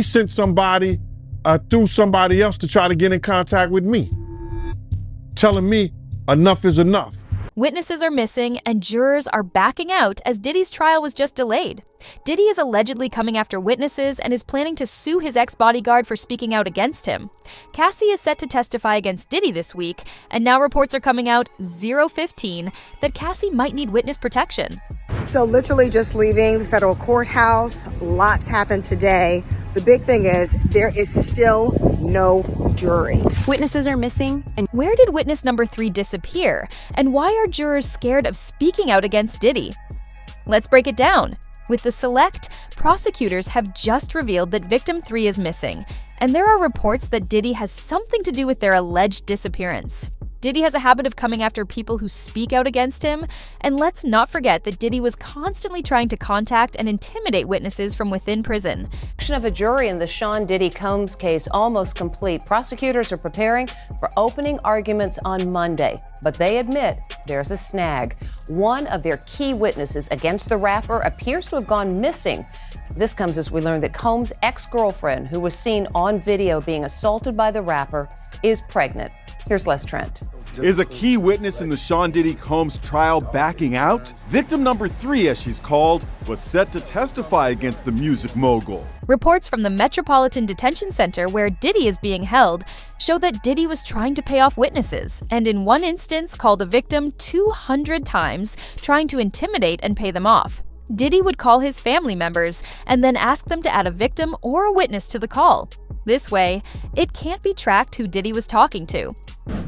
He sent somebody through somebody else to try to get in contact with me, telling me enough is enough. Witnesses are missing and jurors are backing out as Diddy's trial was just delayed. Diddy is allegedly coming after witnesses and is planning to sue his ex-bodyguard for speaking out against him. Cassie is set to testify against Diddy this week, and now reports are coming out 0:15 that Cassie might need witness protection. So literally just leaving the federal courthouse, lots happened today. The big thing is there is still no jury. Witnesses are missing. And where did witness number 3 disappear? And why are jurors scared of speaking out against Diddy? Let's break it down. With the select, prosecutors have just revealed that victim 3 is missing, and there are reports that Diddy has something to do with their alleged disappearance. Diddy has a habit of coming after people who speak out against him, and let's not forget that Diddy was constantly trying to contact and intimidate witnesses from within prison. Selection of a jury in the Sean Diddy Combs case almost complete. Prosecutors are preparing for opening arguments on Monday, but they admit there's a snag. One of their key witnesses against the rapper appears to have gone missing. This comes as we learn that Combs' ex-girlfriend, who was seen on video being assaulted by the rapper, is pregnant. Here's Les Trent. Is a key witness in the Sean Diddy Combs trial backing out? Victim number 3, as she's called, was set to testify against the music mogul. Reports from the Metropolitan Detention Center, where Diddy is being held, show that Diddy was trying to pay off witnesses, and in one instance called a victim 200 times, trying to intimidate and pay them off. Diddy would call his family members and then ask them to add a victim or a witness to the call. This way, it can't be tracked who Diddy was talking to.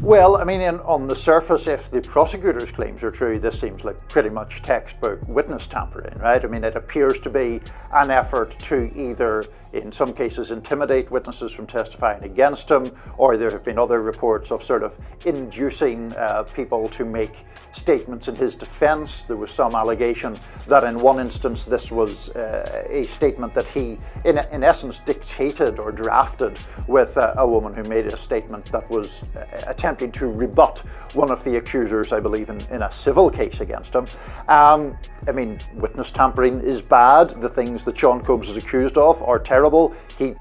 Well, I mean, on the surface, if the prosecutor's claims are true, this seems like pretty much textbook witness tampering, right? I mean, it appears to be an effort to either, in some cases, intimidate witnesses from testifying against him, or there have been other reports of sort of inducing people to make statements in his defense. There was some allegation that in one instance this was a statement that he, in essence, dictated or drafted with a woman who made a statement that was attempting to rebut one of the accusers, I believe, in a civil case against him. I mean, witness tampering is bad. The things that Sean Combs is accused of are terrible.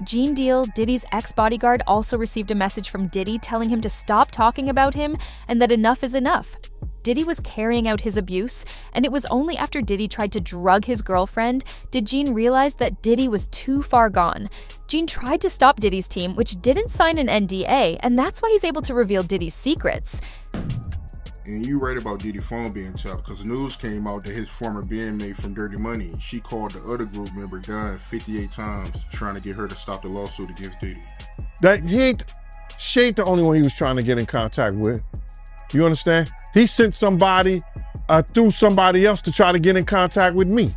Gene Deal, Diddy's ex-bodyguard, also received a message from Diddy telling him to stop talking about him and that enough is enough. Diddy was carrying out his abuse, and it was only after Diddy tried to drug his girlfriend did Gene realize that Diddy was too far gone. Gene tried to stop Diddy's team, which didn't sign an NDA, and that's why he's able to reveal Diddy's secrets. And you right about Diddy's phone being tapped, because news came out that his former bandmate from Dirty Money, she called the other group member Dunn 58 times trying to get her to stop the lawsuit against Diddy. She ain't the only one he was trying to get in contact with. You understand? He sent somebody through somebody else to try to get in contact with me,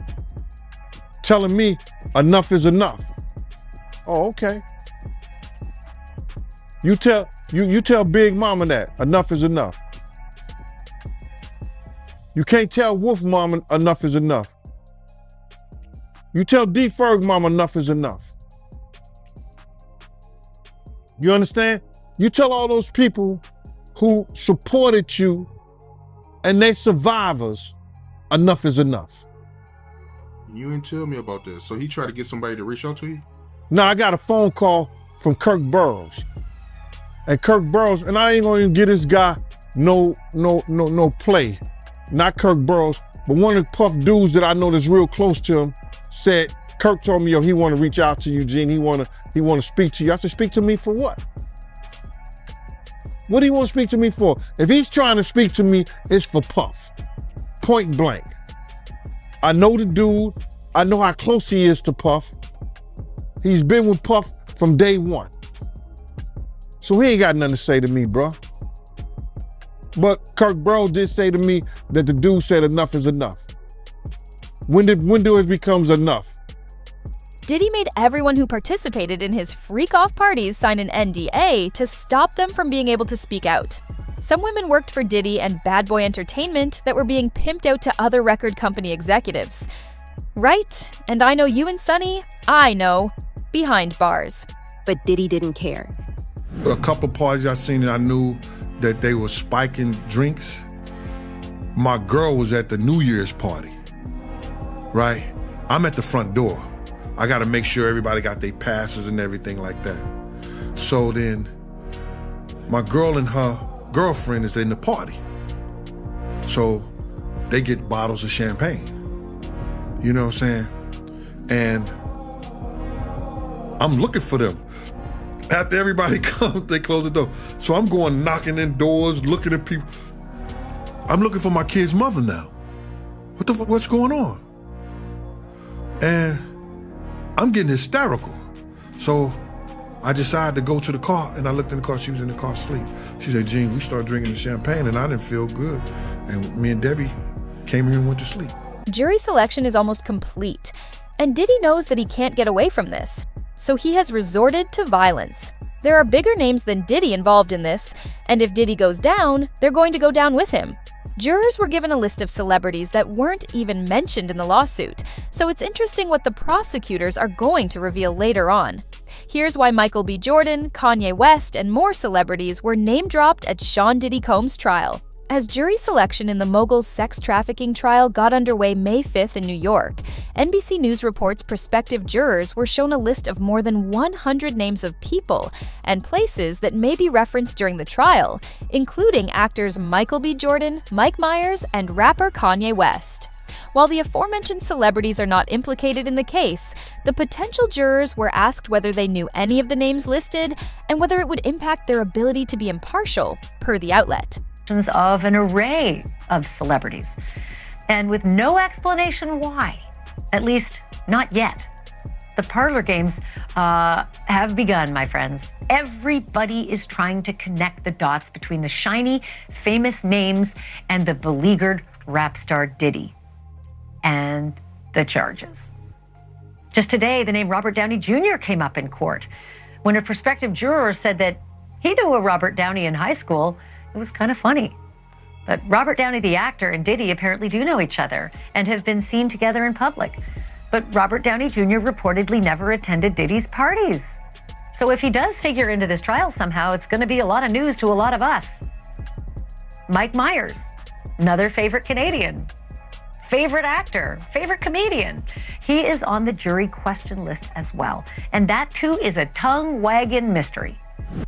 telling me enough is enough. Oh, okay. You tell Big Mama that enough is enough. You can't tell Wolf Mama enough is enough. You tell D Ferg Mama enough is enough. You understand? You tell all those people who supported you and they survivors, enough is enough. You didn't tell me about this. So he tried to get somebody to reach out to you? No, I got a phone call from Kirk Burroughs. And Kirk Burroughs, and I ain't gonna even get this guy no play. Not Kirk Burroughs, but one of the Puff dudes that I know that's real close to him said, Kirk told me, yo, he wanna reach out to you, Gene. He wanna speak to you. I said, speak to me for what? What do you want to speak to me for? If he's trying to speak to me, it's for Puff. Point blank. I know the dude. I know how close he is to Puff. He's been with Puff from day one. So he ain't got nothing to say to me, bro. But Kirk Burroughs did say to me that the dude said enough is enough. When do it becomes enough? Diddy made everyone who participated in his freak-off parties sign an NDA to stop them from being able to speak out. Some women worked for Diddy and Bad Boy Entertainment that were being pimped out to other record company executives. Right? And I know you and Sonny, I know, behind bars. But Diddy didn't care. A couple parties I seen and I knew that they were spiking drinks. My girl was at the New Year's party, right? I'm at the front door. I got to make sure everybody got their passes and everything like that. So then my girl and her girlfriend is in the party. So they get bottles of champagne. You know what I'm saying? And I'm looking for them. After everybody comes, they close the door. So I'm going knocking in doors, looking at people. I'm looking for my kid's mother now. What the fuck, what's going on? And I'm getting hysterical. So I decided to go to the car, and I looked in the car. She was in the car asleep. She said, Gene, we started drinking the champagne, and I didn't feel good. And me and Debbie came here and went to sleep. Jury selection is almost complete, and Diddy knows that he can't get away from this. So he has resorted to violence. There are bigger names than Diddy involved in this, and if Diddy goes down, they're going to go down with him. Jurors were given a list of celebrities that weren't even mentioned in the lawsuit, so it's interesting what the prosecutors are going to reveal later on. Here's why Michael B. Jordan, Kanye West, and more celebrities were name-dropped at Sean Diddy Combs' trial. As jury selection in the mogul's sex trafficking trial got underway May 5th in New York, NBC News reports prospective jurors were shown a list of more than 100 names of people and places that may be referenced during the trial, including actors Michael B. Jordan, Mike Myers, and rapper Kanye West. While the aforementioned celebrities are not implicated in the case, the potential jurors were asked whether they knew any of the names listed and whether it would impact their ability to be impartial, per the outlet. Of an array of celebrities, and with no explanation why, at least not yet. The parlor games have begun, my friends. Everybody is trying to connect the dots between the shiny, famous names and the beleaguered rap star Diddy and the charges. Just today, the name Robert Downey Jr. came up in court when a prospective juror said that he knew a Robert Downey in high school. It was kind of funny. But Robert Downey, the actor, and Diddy apparently do know each other and have been seen together in public. But Robert Downey Jr. reportedly never attended Diddy's parties. So if he does figure into this trial somehow, it's going to be a lot of news to a lot of us. Mike Myers, another favorite Canadian, favorite actor, favorite comedian. He is on the jury question list as well. And that too is a tongue-wagging mystery.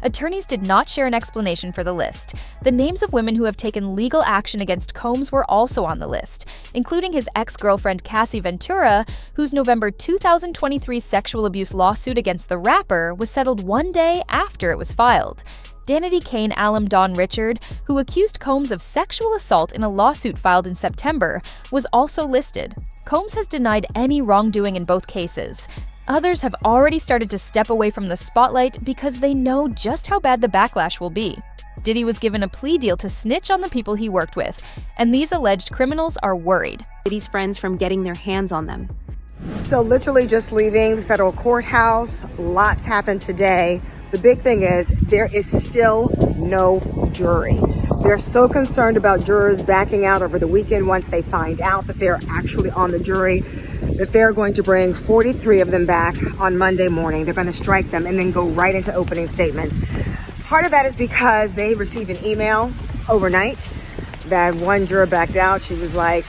Attorneys did not share an explanation for the list. The names of women who have taken legal action against Combs were also on the list, including his ex-girlfriend Cassie Ventura, whose November 2023 sexual abuse lawsuit against the rapper was settled one day after it was filed. Danity Kane alum Don Richard, who accused Combs of sexual assault in a lawsuit filed in September, was also listed. Combs has denied any wrongdoing in both cases. Others have already started to step away from the spotlight because they know just how bad the backlash will be. Diddy was given a plea deal to snitch on the people he worked with, and these alleged criminals are worried. Diddy's friends from getting their hands on them. So literally just leaving the federal courthouse, lots happened today. The big thing is there is still no jury. They're so concerned about jurors backing out over the weekend once they find out that they're actually on the jury, that they're going to bring 43 of them back on Monday morning. They're going to strike them and then go right into opening statements. Part of that is because they received an email overnight that one juror backed out. She was like,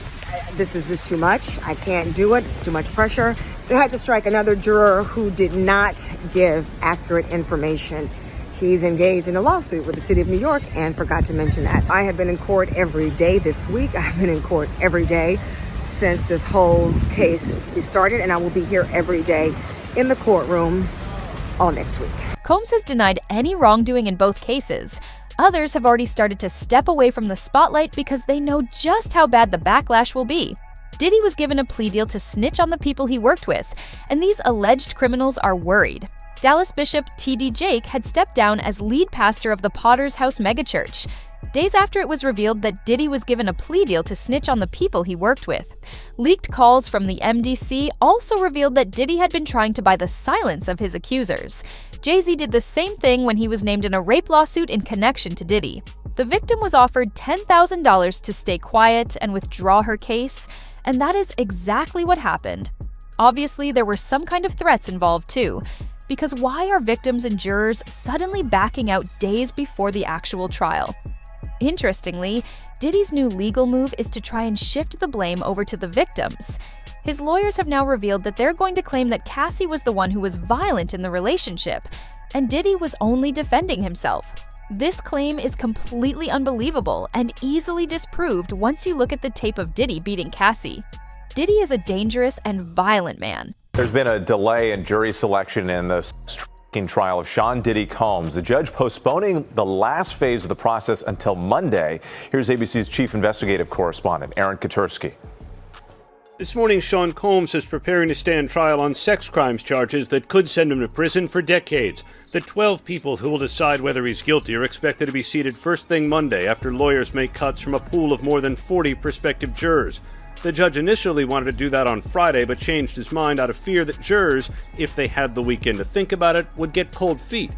this is just too much. I can't do it. Too much pressure. They had to strike another juror who did not give accurate information. He's engaged in a lawsuit with the city of New York and forgot to mention that. I have been in court every day this week. I've been in court every day since this whole case started, and I will be here every day in the courtroom all next week. Combs has denied any wrongdoing in both cases. Others have already started to step away from the spotlight because they know just how bad the backlash will be. Diddy was given a plea deal to snitch on the people he worked with, and these alleged criminals are worried. Dallas Bishop T.D. Jake had stepped down as lead pastor of the Potter's House megachurch, days after it was revealed that Diddy was given a plea deal to snitch on the people he worked with. Leaked calls from the MDC also revealed that Diddy had been trying to buy the silence of his accusers. Jay-Z did the same thing when he was named in a rape lawsuit in connection to Diddy. The victim was offered $10,000 to stay quiet and withdraw her case, and that is exactly what happened. Obviously, there were some kind of threats involved too, because why are victims and jurors suddenly backing out days before the actual trial? Interestingly, Diddy's new legal move is to try and shift the blame over to the victims. His lawyers have now revealed that they're going to claim that Cassie was the one who was violent in the relationship, and Diddy was only defending himself. This claim is completely unbelievable and easily disproved once you look at the tape of Diddy beating Cassie. Diddy is a dangerous and violent man. There's been a delay in jury selection in the striking trial of Sean Diddy Combs. The judge postponing the last phase of the process until Monday. Here's ABC's chief investigative correspondent, Aaron Katursky. This morning, Sean Combs is preparing to stand trial on sex crimes charges that could send him to prison for decades. The 12 people who will decide whether he's guilty are expected to be seated first thing Monday after lawyers make cuts from a pool of more than 40 prospective jurors. The judge initially wanted to do that on Friday, but changed his mind out of fear that jurors, if they had the weekend to think about it, would get cold feet.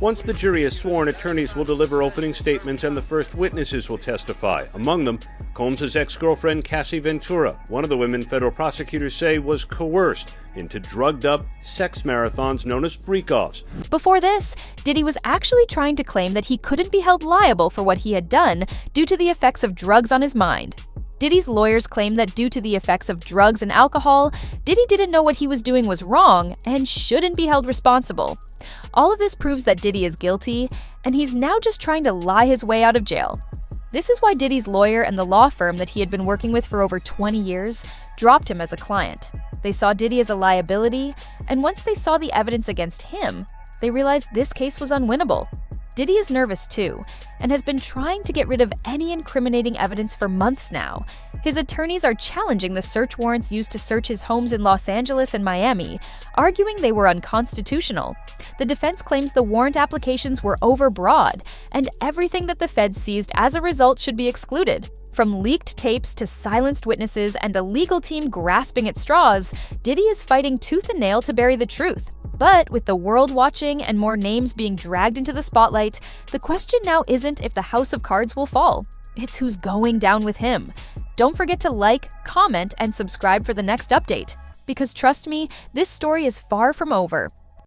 Once the jury is sworn, attorneys will deliver opening statements and the first witnesses will testify. Among them, Combs' ex-girlfriend Cassie Ventura, one of the women federal prosecutors say was coerced into drugged-up sex marathons known as FreakOFFs. Before this, Diddy was actually trying to claim that he couldn't be held liable for what he had done due to the effects of drugs on his mind. Diddy's lawyers claim that due to the effects of drugs and alcohol, Diddy didn't know what he was doing was wrong and shouldn't be held responsible. All of this proves that Diddy is guilty, and he's now just trying to lie his way out of jail. This is why Diddy's lawyer and the law firm that he had been working with for over 20 years dropped him as a client. They saw Diddy as a liability, and once they saw the evidence against him, they realized this case was unwinnable. Diddy is nervous too, and has been trying to get rid of any incriminating evidence for months now. His attorneys are challenging the search warrants used to search his homes in Los Angeles and Miami, arguing they were unconstitutional. The defense claims the warrant applications were overbroad, and everything that the feds seized as a result should be excluded. From leaked tapes to silenced witnesses and a legal team grasping at straws, Diddy is fighting tooth and nail to bury the truth. But with the world watching and more names being dragged into the spotlight, the question now isn't if the house of cards will fall. It's who's going down with him. Don't forget to like, comment, and subscribe for the next update. Because trust me, this story is far from over.